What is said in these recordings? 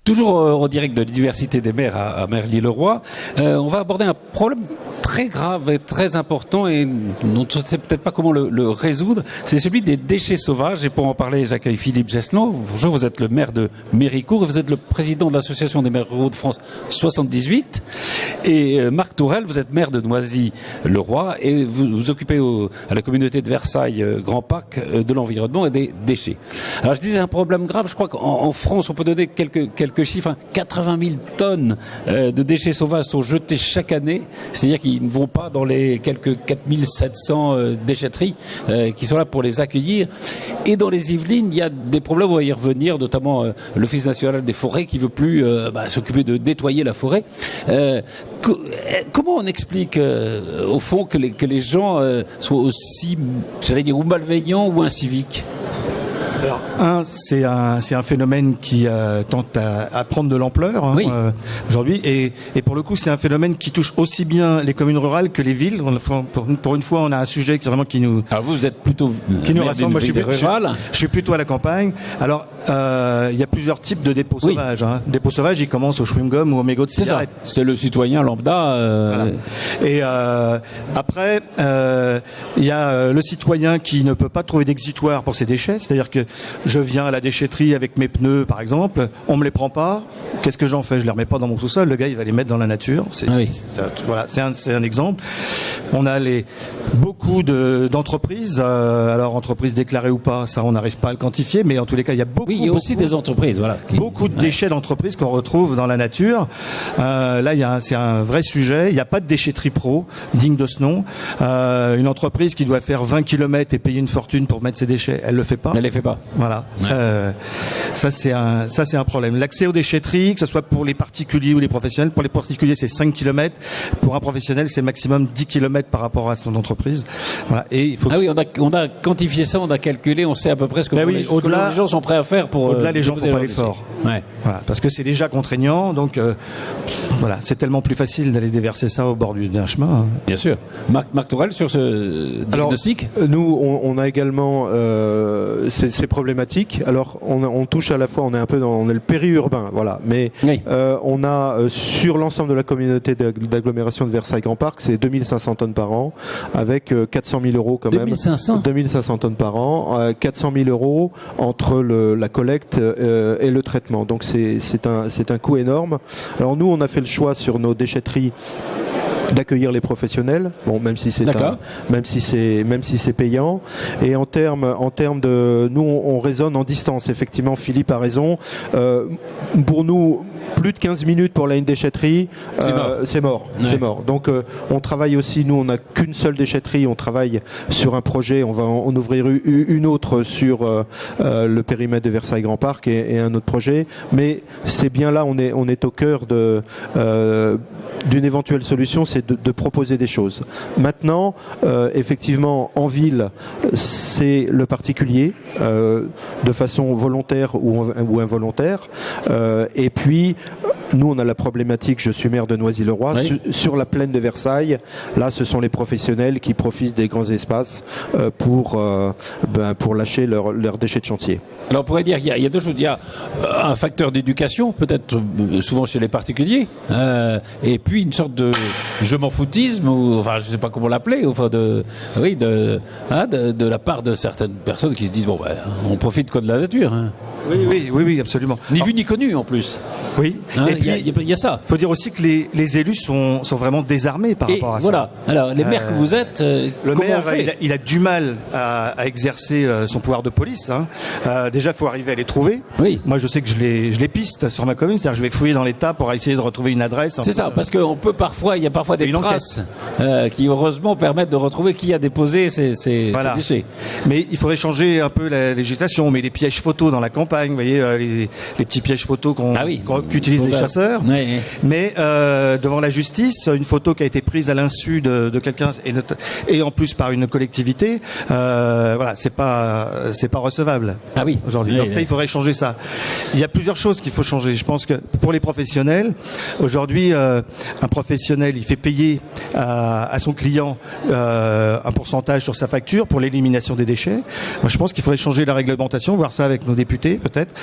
Toujours en direct de l'Université des maires à Merly-le-Roi, on va aborder un problème très grave et très important et on ne sait peut-être pas comment le résoudre. C'est celui des déchets sauvages. Et pour en parler, j'accueille Philippe Gesselon. Bonjour, vous êtes le maire de Méricourt et vous êtes le président de l'Association des maires ruraux de France 78. Et Marc Tourelle, vous êtes maire de Noisy-le-Roi et vous occupez à la communauté de Versailles Grand Parc de l'environnement et des déchets. Alors je disais un problème grave, je crois qu'en France on peut donner quelques chiffres, 80 000 tonnes de déchets sauvages sont jetés chaque année, c'est-à-dire qu'ils ne vont pas dans les quelques 4700 déchetteries qui sont là pour les accueillir. Et dans les Yvelines, il y a des problèmes, on va y revenir, notamment l'Office national des forêts qui veut plus s'occuper de nettoyer la forêt. Comment on explique au fond que les gens soient aussi, j'allais dire, ou malveillants ou inciviques ? Alors, c'est un phénomène qui tente à prendre de l'ampleur oui. Aujourd'hui, et pour le coup, c'est un phénomène qui touche aussi bien les communes rurales que les villes. Pour une fois, on a un sujet qui nous. Alors vous êtes plutôt qui nous rassemble. Moi, je suis plutôt à la campagne. Alors, il y a plusieurs types de dépôts sauvages. Dépôts sauvages, ils commencent au chewing-gum ou au mégot de cigarette. C'est le citoyen lambda. Voilà. Et après, il y a le citoyen qui ne peut pas trouver d'exitoire pour ses déchets, c'est-à-dire que je viens à la déchetterie avec mes pneus, par exemple, on me les prend pas. Qu'est-ce que j'en fais ? Je les remets pas dans mon sous-sol. Le gars, il va les mettre dans la nature. C'est un exemple. On a beaucoup d'entreprises. Alors, entreprises déclarées ou pas, ça, on n'arrive pas à le quantifier, mais en tous les cas, il y a beaucoup. Oui, il y a aussi des entreprises, beaucoup de déchets d'entreprises qu'on retrouve dans la nature. Là, c'est un vrai sujet. Il n'y a pas de déchetterie pro digne de ce nom. Une entreprise qui doit faire 20 km et payer une fortune pour mettre ses déchets, elle le fait pas. Elle les fait pas. Voilà. Ouais. Ça c'est un problème. L'accès aux déchetteries, que ce soit pour les particuliers ou les professionnels. Pour les particuliers, c'est 5 km. Pour un professionnel, c'est maximum 10 km par rapport à son entreprise. Voilà. Et il faut on a quantifié ça, on a calculé, on sait à peu près ce que, les gens sont prêts à faire pour. Au-delà, les gens font pas l'effort. Ouais. Voilà. Parce que c'est déjà contraignant, donc voilà, c'est tellement plus facile d'aller déverser ça au bord d'un chemin. Bien sûr. Marc Tourelle, sur ce diagnostic. Alors, nous, on a également ces problématiques. Alors, on touche à la fois, on est le périurbain, voilà. Mais oui. on a sur l'ensemble de la communauté d'agglomération de Versailles Grand Parc, c'est 2500 tonnes par an, avec 400 000 euros quand même. 2500 tonnes par an, 400 000 euros entre la collecte et le traitement. Donc c'est un coût énorme. Alors nous, on a fait le choix sur nos déchetteries d'accueillir les professionnels, bon, même si c'est payant. Et en termes de, nous on raisonne en distance. Effectivement, Philippe a raison. Pour nous, plus de 15 minutes pour une déchetterie, c'est mort. Ouais. C'est mort. Donc on travaille aussi. Nous, on n'a qu'une seule déchetterie. On travaille sur un projet. On va en ouvrir une autre sur le périmètre de Versailles Grand Parc et un autre projet. Mais c'est bien là, on est au cœur d'une éventuelle solution, c'est de proposer des choses. Maintenant, effectivement, en ville, c'est le particulier, de façon volontaire ou involontaire. Et puis, nous, on a la problématique, je suis maire de Noisy-le-Roi, oui. Sur la plaine de Versailles, là, ce sont les professionnels qui profitent des grands espaces pour lâcher leurs déchets de chantier. Alors, on pourrait dire qu'il y a deux choses. Il y a un facteur d'éducation, peut-être souvent chez les particuliers, et puis une sorte de je m'en foutisme, ou enfin, je ne sais pas comment l'appeler, enfin de la part de certaines personnes qui se disent bon, on profite quoi de la nature. Hein. Oui, absolument. Ni vu ni connu en plus. Oui. Et puis il y a ça. Il faut dire aussi que les élus sont vraiment désarmés par rapport à ça. Alors les maires que vous êtes, le maire il a du mal à exercer son pouvoir de police. Hein. Déjà, il faut arriver à les trouver. Oui. Moi, je sais que je les piste sur ma commune, c'est-à-dire que je vais fouiller dans les tas pour essayer de retrouver une adresse. C'est ça, parce qu'il y a parfois des traces qui heureusement permettent de retrouver qui a déposé ces déchets. Mais il faudrait changer un peu la législation. On met des pièges photos dans la campagne, vous voyez, les petits pièges photos qu'utilisent les chasseurs. Oui. Mais devant la justice, une photo qui a été prise à l'insu de quelqu'un et en plus par une collectivité, c'est pas recevable. Ah oui. Aujourd'hui. Donc ça, il faudrait changer ça. Il y a plusieurs choses qu'il faut changer. Je pense que pour les professionnels, aujourd'hui, un professionnel, il fait payer à son client un pourcentage sur sa facture pour l'élimination des déchets. Moi, je pense qu'il faudrait changer la réglementation, voir ça avec nos députés. peut-être,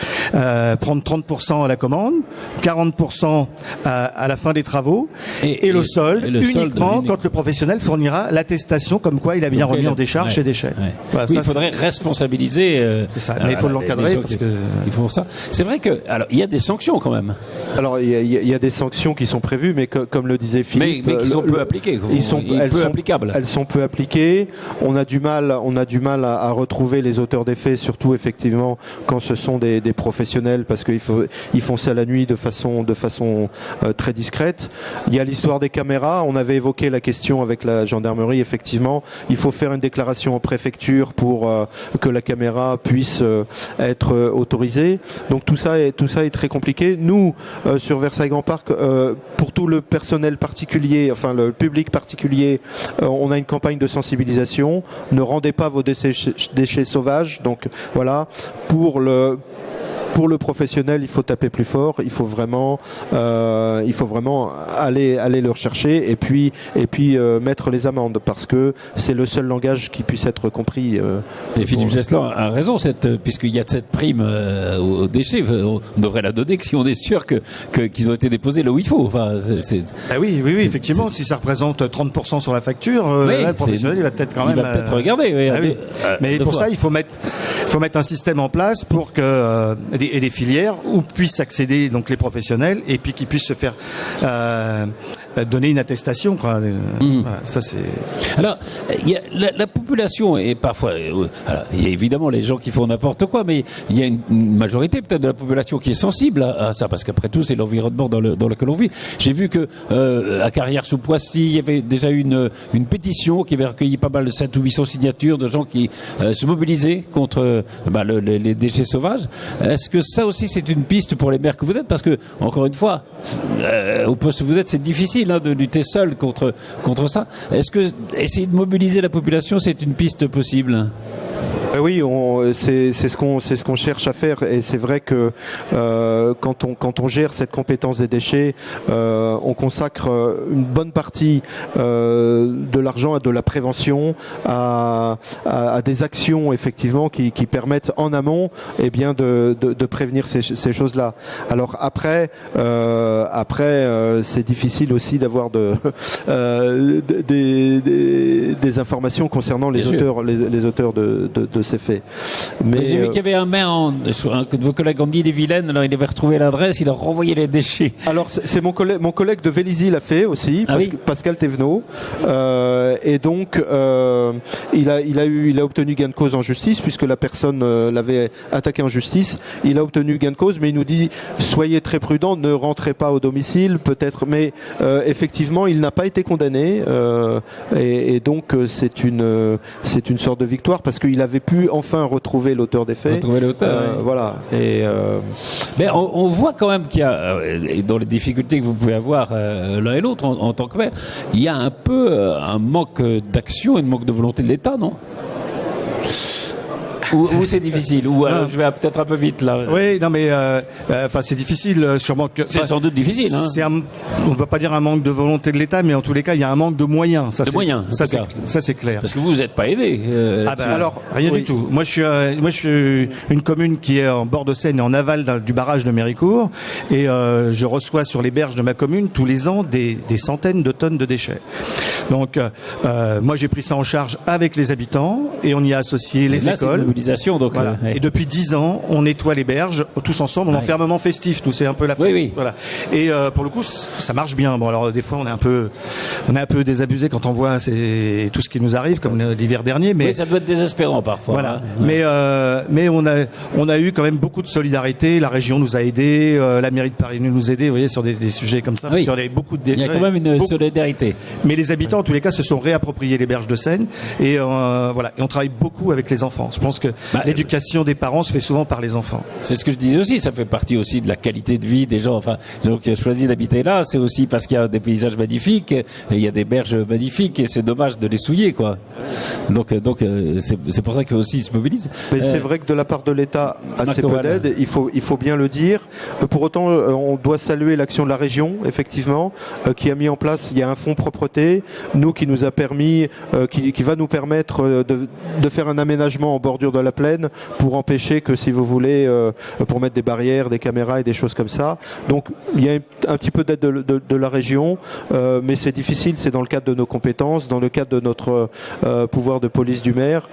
prendre 30% à la commande, 40% à la fin des travaux, et le solde uniquement quand le professionnel fournira l'attestation comme quoi il a bien remis en décharge ses déchets. Voilà, oui, il faudrait responsabiliser. C'est ça, mais il faut l'encadrer parce que il faut ça. C'est vrai que alors il y a des sanctions quand même. Alors il y a des sanctions qui sont prévues, mais comme le disait Philippe, mais qui sont peu appliquées. Elles sont applicables. Elles sont peu appliquées. On a du mal à retrouver les auteurs des faits, surtout effectivement quand ce sont des professionnels, parce qu'ils font ça la nuit de façon très discrète. Il y a l'histoire des caméras. On avait évoqué la question avec la gendarmerie. Effectivement, il faut faire une déclaration en préfecture pour que la caméra puisse être autorisée. Donc tout ça est très compliqué. Nous, sur Versailles Grand Parc, pour tout le personnel particulier, enfin le public particulier, on a une campagne de sensibilisation. Ne rendez pas vos déchets sauvages. Donc voilà, pour le professionnel, il faut taper plus fort. Il faut vraiment aller le rechercher et puis mettre les amendes, parce que c'est le seul langage qui puisse être compris. Et Philippe Geslan a raison, puisqu'il y a cette prime aux déchets, on devrait la donner que si on est sûr qu'ils ont été déposés là où il faut. Enfin, oui, effectivement, si ça représente 30% sur la facture, là, le professionnel, il va peut-être quand même. Il va peut-être regarder. Oui, mais pour ça, il faut mettre un système en place pour que des filières où puissent accéder donc les professionnels et puis qu'ils puissent se faire donner une attestation, quoi. Voilà, ça c'est. Alors, il y a la population et parfois, il y a évidemment les gens qui font n'importe quoi, mais il y a une majorité peut-être de la population qui est sensible à ça, parce qu'après tout, c'est l'environnement dans lequel on vit. J'ai vu que à Carrières-sous-Poissy, il y avait déjà une pétition qui avait recueilli pas mal de 700 ou 800 signatures de gens qui se mobilisaient contre les déchets sauvages. Est-ce que ça aussi c'est une piste pour les maires que vous êtes, parce que encore une fois, au poste où vous êtes, c'est difficile de lutter seul contre ça. Est-ce que essayer de mobiliser la population, c'est une piste possible ? Oui, c'est ce qu'on cherche à faire, et c'est vrai que quand on gère cette compétence des déchets, on consacre une bonne partie de l'argent à de la prévention, à des actions effectivement qui permettent en amont de prévenir ces choses-là. Alors après c'est difficile aussi d'avoir des informations concernant les auteurs de ces faits. Mais j'ai vu qu'il y avait un maire, un de vos collègues en Ille-et-Vilaine, alors il avait retrouvé l'adresse, il a renvoyé les déchets. Alors c'est mon collègue de Vélizy l'a fait aussi, Pascal Thévenot, et donc il a obtenu gain de cause en justice, puisque la personne l'avait attaqué en justice. Il a obtenu gain de cause, mais il nous dit soyez très prudents, ne rentrez pas au domicile, peut-être, mais effectivement il n'a pas été condamné, et donc c'est une sorte de victoire, parce qu'il avait pu enfin retrouver l'auteur des faits. Voilà. Mais on voit quand même qu'il y a, dans les difficultés que vous pouvez avoir l'un et l'autre en tant que maire, il y a un peu un manque d'action et un manque de volonté de l'État, non ? Ou c'est difficile, ou alors je vais peut-être un peu vite là. Oui, non mais c'est difficile, sûrement que. C'est sans doute difficile. On ne va pas dire un manque de volonté de l'État, mais en tous les cas, il y a un manque de moyens. Ça c'est clair. Parce que vous n'êtes pas aidé. Alors rien du tout. Moi je suis une commune qui est en bord de Seine et en aval du barrage de Méricourt, et je reçois sur les berges de ma commune tous les ans des centaines de tonnes de déchets. Donc moi j'ai pris ça en charge avec les habitants, et on y a associé les écoles. Donc, voilà. Et depuis 10 ans, on nettoie les berges tous ensemble en enfermement festif. Nous, c'est un peu la fête. Oui. Voilà. Et pour le coup, ça marche bien. Bon, alors des fois, on est un peu désabusé quand on voit tout ce qui nous arrive, comme l'hiver dernier. Mais oui, ça doit être désespérant parfois. Voilà. Mais on a eu quand même beaucoup de solidarité. La région nous a aidés, la mairie de Paris nous a aidés. Vous voyez, sur des sujets comme ça. Parce qu'il y avait beaucoup de. Il y a quand même une solidarité. Mais les habitants, en tous les cas, se sont réappropriés les berges de Seine. Et voilà. Et on travaille beaucoup avec les enfants. Je pense que l'éducation des parents se fait souvent par les enfants. C'est ce que je disais aussi, ça fait partie aussi de la qualité de vie des gens. Enfin, les gens qui ont choisi d'habiter là, c'est aussi parce qu'il y a des paysages magnifiques, et il y a des berges magnifiques, et c'est dommage de les souiller, quoi. Donc c'est pour ça qu'aussi ils se mobilisent. Mais c'est vrai que de la part de l'État, assez peu d'aide, il faut bien le dire. Pour autant, on doit saluer l'action de la région, effectivement, qui a mis en place, il y a un fonds propreté, qui nous a permis, qui va nous permettre de faire un aménagement en bordure de la plaine pour empêcher que, si vous voulez, pour mettre des barrières, des caméras et des choses comme ça. Donc il y a un petit peu d'aide de la région, mais c'est difficile, c'est dans le cadre de nos compétences, dans le cadre de notre pouvoir de police du maire,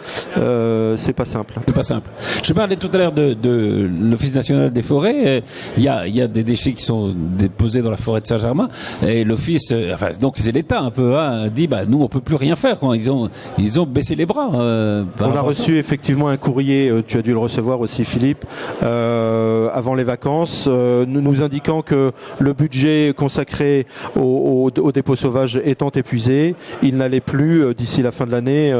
c'est pas simple. C'est pas simple. Je parlais tout à l'heure de l'Office national des forêts. Il y a des déchets qui sont déposés dans la forêt de Saint-Germain et l'Office, donc c'est l'État un peu, dit nous on peut plus rien faire. Quoi. Ils ont baissé les bras. On a reçu effectivement un courrier, tu as dû le recevoir aussi Philippe, avant les vacances, nous indiquant que le budget consacré au dépôt sauvage étant épuisé, il n'allait plus d'ici la fin de l'année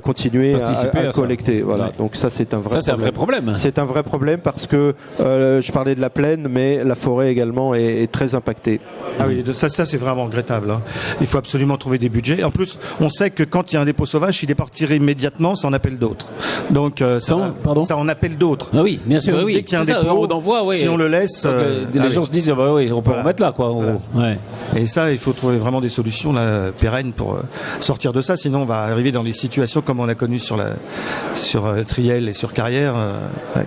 continuer à collecter. Voilà. Ouais. Donc ça c'est un vrai problème. C'est un vrai problème parce que je parlais de la plaine, mais la forêt également est très impactée. Ah oui, ça c'est vraiment regrettable. Hein. Il faut absolument trouver des budgets. En plus, on sait que quand il y a un dépôt sauvage, il est pas retiré immédiatement, ça en appelle d'autres. Donc ça en appelle d'autres. Ah oui, bien sûr. Donc, oui. Dès qu'il y a un dépôt, on envoie, si on le laisse, les gens se disent on peut remettre là, quoi. Voilà. Ouais. Et ça, il faut trouver vraiment des solutions là, pérennes pour sortir de ça. Sinon, on va arriver dans des situations comme on a connu sur Triel et sur Carrière,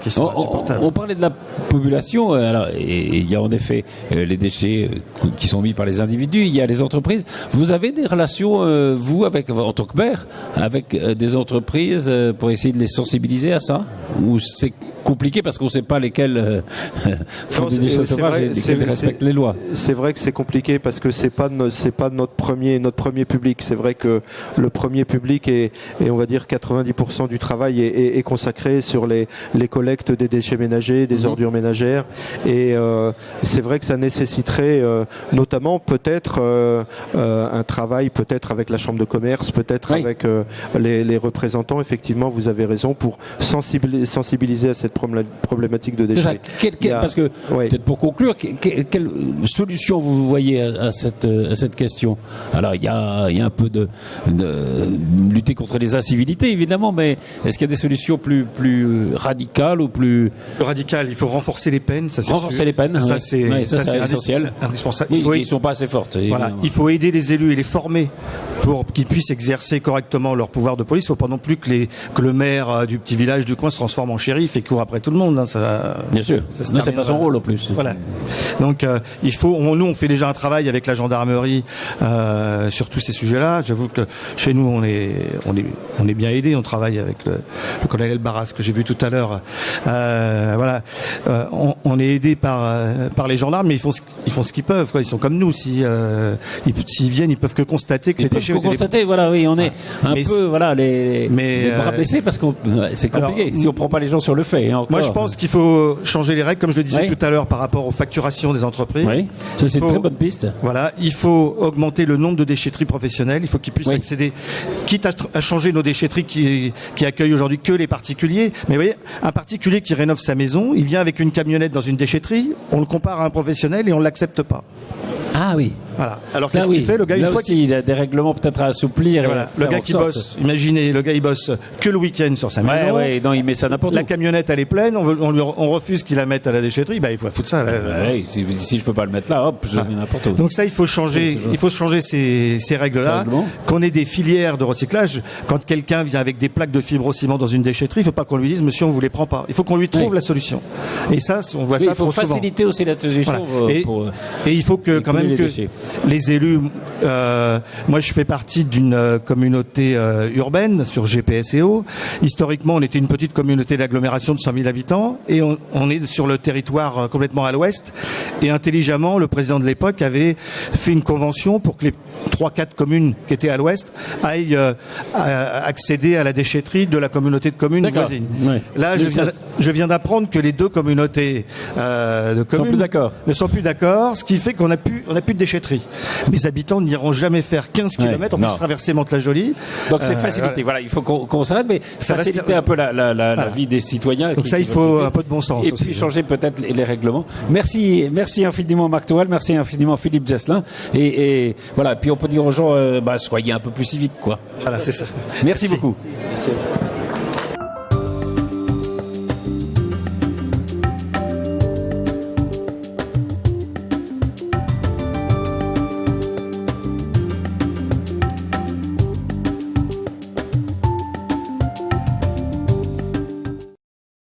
qui sont insupportables. On parlait de la population. Alors, et il y a en effet les déchets qui sont mis par les individus. Il y a les entreprises. Vous avez des relations, vous, en tant que maire, avec des entreprises pour essayer de les sensibiliser à ça, ou c'est compliqué parce qu'on ne sait pas lesquels font des déchets sauvages et lesquels respectent les lois. C'est vrai que c'est compliqué parce que c'est pas notre premier public. C'est vrai que le premier public et on va dire 90% du travail est consacré sur les collectes des déchets ménagers, des ordures ménagères, et c'est vrai que ça nécessiterait notamment peut-être un travail peut-être avec la chambre de commerce, peut-être avec les représentants. Effectivement, vous avez raison, pour sensibiliser à cette problématique de déchets. Parce que, peut-être pour conclure, quelle solution vous voyez à cette question? Alors, il y a un peu de lutter contre les incivilités, évidemment, mais est-ce qu'il y a des solutions plus radicales ou plus radicales? Il faut renforcer les peines, ça c'est renforcer sûr. les peines, ça c'est essentiel, indispensable. Oui, ils sont pas assez fortes. Voilà, il faut aider les élus et les former pour qu'ils puissent exercer correctement leur pouvoir de police. Il ne faut pas non plus que le maire du petit village du coin se transforme en shérif et court après tout le monde. Hein. Bien sûr. Non, c'est pas son rôle en plus. Voilà. Donc nous on fait déjà un travail avec la gendarmerie sur tous ces sujets-là. J'avoue que chez nous on est bien aidé. On travaille avec le colonel Barras que j'ai vu tout à l'heure. On est aidé par les gendarmes, mais ils font ce qu'ils peuvent. Quoi. Ils sont comme nous. S'ils viennent, ils peuvent que constater que les déchets. Voilà, oui, on est les bras baissés parce que c'est compliqué. Alors, si on prend pas les gens sur le fait. Moi, je pense qu'il faut changer les règles, comme je le disais tout à l'heure, par rapport aux facturations des entreprises. Oui, c'est une très bonne piste. Voilà, il faut augmenter le nombre de déchetteries professionnelles. Il faut qu'ils puissent accéder, quitte à changer nos déchetteries qui accueillent aujourd'hui que les particuliers. Mais vous voyez, un particulier qui rénove sa maison, il vient avec une camionnette dans une déchetterie, on le compare à un professionnel et on l'accepte pas. Ah oui. Voilà. Alors qu'est-ce qu'il fait, le gars, une fois qu'il y a des règlements peut-être à assouplir. Voilà. Le gars qui bosse, imaginez, le gais il bosse que le week-end sur sa maison. Non, il met ça n'importe où. La camionnette elle est pleine, on refuse qu'il la mette à la déchetterie, il faut foutre ça. Si je peux pas le mettre là, hop, je le mets n'importe où. Donc ça, il faut changer ces règles-là. Qu'on ait des filières de recyclage. Quand quelqu'un vient avec des plaques de fibrociment dans une déchetterie, il faut pas qu'on lui dise, monsieur, on vous les prend pas. Il faut qu'on lui trouve la solution. Et ça, on voit ça trop souvent. Il faut faciliter aussi la solution. Voilà. Et il faut que quand même que les élus, moi je fais partie d'une communauté urbaine sur GPSEO. Historiquement, on était une petite communauté d'agglomération de 100 000 habitants et on est sur le territoire complètement à l'ouest. Et intelligemment, le président de l'époque avait fait une convention pour que les 3-4 communes qui étaient à l'ouest aillent accéder à la déchetterie de la communauté de communes voisines. Oui. Là, je viens d'apprendre que les deux communautés de communes ne sont plus d'accord, ce qui fait qu'on n'a plus de déchetterie. Mes habitants n'iront jamais faire 15 km, en plus traverser Mantes-la-Jolie. Donc c'est facilité. Voilà, il faut qu'on s'arrête, mais faciliter un peu la vie des citoyens. Donc ça, il faut un peu de bon sens. Et puis changer peut-être les règlements. Merci infiniment Marc Tourelle, merci infiniment Philippe Gesselin. Et voilà, puis on peut dire aux gens, soyez un peu plus civiques, quoi. Voilà, c'est ça. Merci beaucoup. Merci.